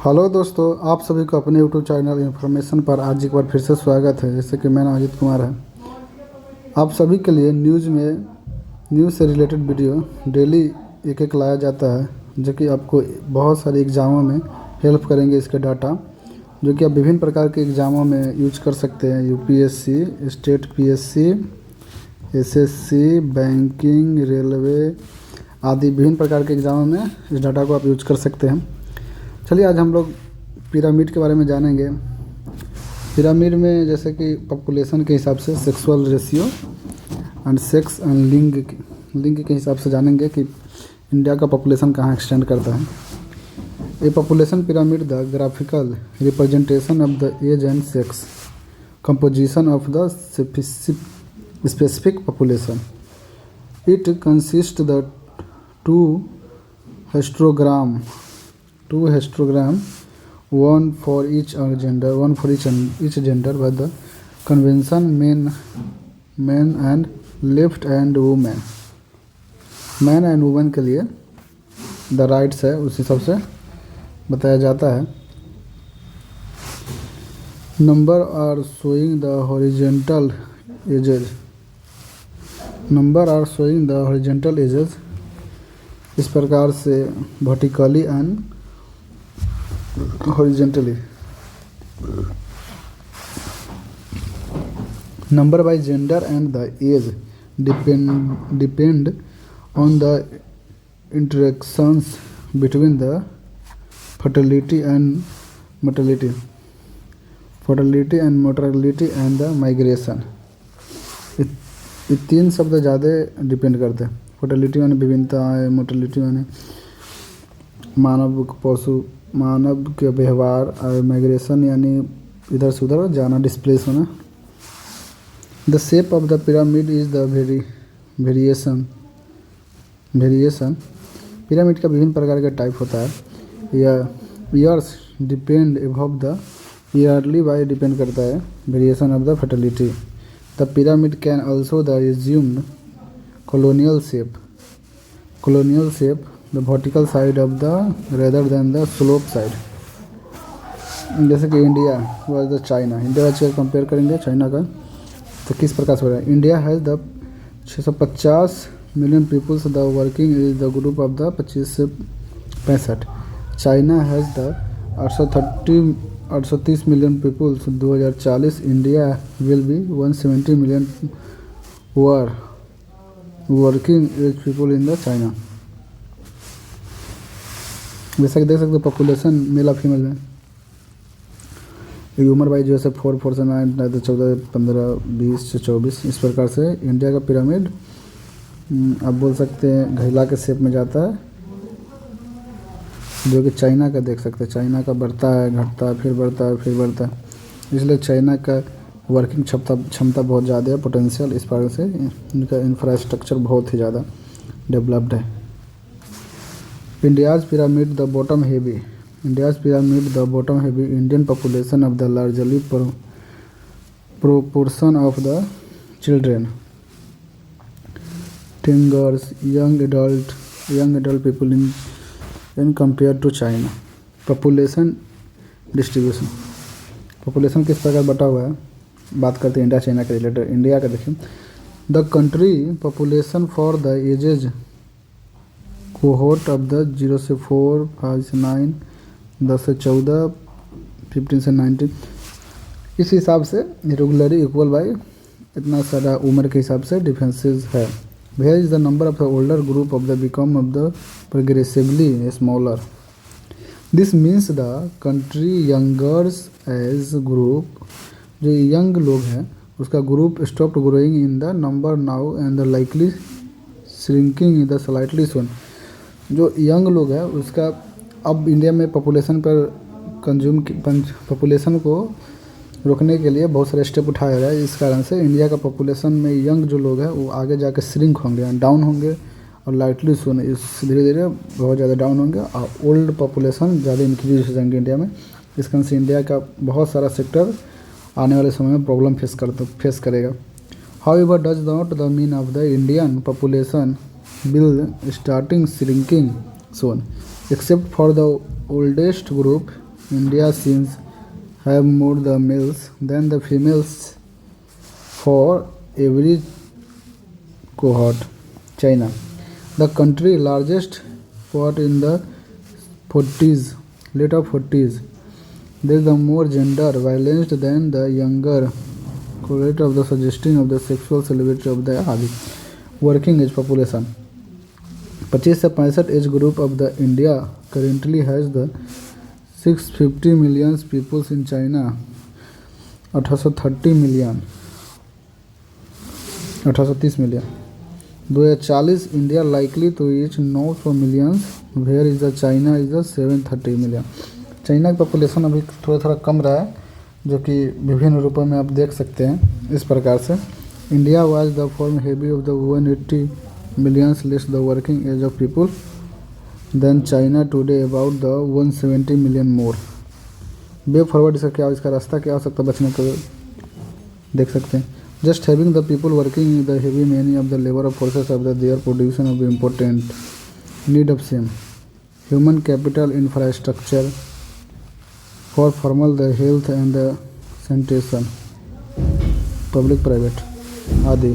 Hello दोस्तों, आप सभी को अपने यूट्यूब चैनल इन्फॉर्मेशन पर आज एक बार फिर से स्वागत है। जैसे कि मेरा नाम अजित कुमार है। आप सभी के लिए न्यूज़ से रिलेटेड वीडियो डेली एक एक लाया जाता है, जो कि आपको बहुत सारे एग्ज़ामों में हेल्प करेंगे। इसके डाटा जो कि आप विभिन्न प्रकार के एग्ज़ामों में यूज कर सकते हैं। UPSC, state PSC, SSC, banking, railway आदि विभिन्न प्रकार के एग्ज़ामों में इस डाटा को आप यूज कर सकते हैं। चलिए आज हम लोग पिरामिड के बारे में जानेंगे। पिरामिड में जैसे कि पॉपुलेशन के हिसाब से sexual ratio and sex and लिंग के हिसाब से जानेंगे कि इंडिया का पॉपुलेशन कहाँ एक्सटेंड करता है। A population pyramid the graphical representation of the age and sex composition of the specific population. It consist the two histogram, one for each gender, by the convention men and left and women। Man and women के लिए the rights है, उस हिसाब से बताया जाता है। Number are showing the horizontal ages इस प्रकार से vertically and horizontally। Number by gender and the age depend on the interactions between the fertility and mortality and the migration। ये तीन शब्द ज़्यादा डिपेंड करते हैं। फर्टिलिटी माने विभिन्नता है, मोर्टेलिटी माने मानव के व्यवहार, और माइग्रेशन यानी इधर से उधर जाना, डिस्प्लेस होना। The shape of the pyramid is the variation. Pyramid का विभिन्न प्रकार का टाइप होता है। Years depend above the yearly by depend करता है variation of the fertility. The pyramid can also the resumed colonial shape the vertical side of the rather than the slope side। जैसे कि India versus the China, India से compare करेंगे China का तो किस प्रकार से हो रहा है। India has the 650 million peoples, the working is the group of the 25 से 65। China has the 830 million peoples 2040। India will be 170 million working age people in the China. जैसा कि देख सकते हो पॉपुलेशन मेल और फीमेल में उम्र वाइज जो है 4 से 9, 14, 15, 20 से 24 इस प्रकार से इंडिया का पिरामिड आप बोल सकते हैं घैला के शेप में जाता है, जो कि चाइना का देख सकते हैं। चाइना का बढ़ता है, घटता है, फिर बढ़ता है, फिर बढ़ता है। इसलिए चाइना का वर्किंग क्षमता बहुत ज़्यादा है, पोटेंशियल। इस प्रकार से इनका इंफ्रास्ट्रक्चर बहुत ही ज़्यादा डेवलप्ड है। India's pyramid the bottom heavy Indian population of the largely proportion of the children, teenagers, young adult people in compare to China. Population distribution, population किस प्रकार बटा हुआ है, बात करते हैं इंडिया चाइना के रिलेटेड। इंडिया का देखिए, the country population for the ages cohort of the 0 से 4, 5 से 9, 10 से 14, 15 से 19 इस हिसाब से रेगुलरली इक्वल बाई इतना सारा उम्र के हिसाब से डिफरेंसेस है। Where is the number of the older group of the become of the progressively smaller. This means the country younger's age group, जो यंग लोग हैं उसका group stopped growing in the number now and the likely shrinking in the slightly soon. जो young लोग हैं उसका अब India में पॉपुलेशन को रोकने के लिए बहुत सारे स्टेप उठाया गया है। इस कारण से इंडिया का पॉपुलेशन में यंग जो लोग हैं वो आगे जाकर श्रिंक होंगे, डाउन होंगे, और लाइटली सोन इस धीरे धीरे बहुत ज़्यादा डाउन होंगे, और ओल्ड पॉपुलेशन ज़्यादा इंक्रीज हो जाएंगे इंडिया में। इस कारण से इंडिया का बहुत सारा सेक्टर आने वाले समय में प्रॉब्लम फेस करेगा। However does not the mean of the Indian population will starting shrinking soon, except for the oldest group India seems have more the males than the females for every cohort. China, the country largest part in the 40s, later 40s. There is the more gender violence than the younger correlate of the suggesting of the sexual celebrity of the आदि. Working age population 25 से 65 age group of the India currently has the 650 million peoples in China 1830 million 1830 million 2040 India likely to reach 900 millions where is the China is the 730 million. China की population अभी थोड़ा थोड़ा कम रहा है जो कि विभिन्न रूपों में आप देख सकते हैं इस प्रकार से. India was the form heavy of the 180 millions less the working age of people then China today about the 170 million more. Way forward इसका रास्ता क्या हो सकता है बचने का देख सकते हैं. Just having the people working in the heavy many of the labour of forces of the their production of important need of same human capital infrastructure for formal the health and the sanitation public private आदि.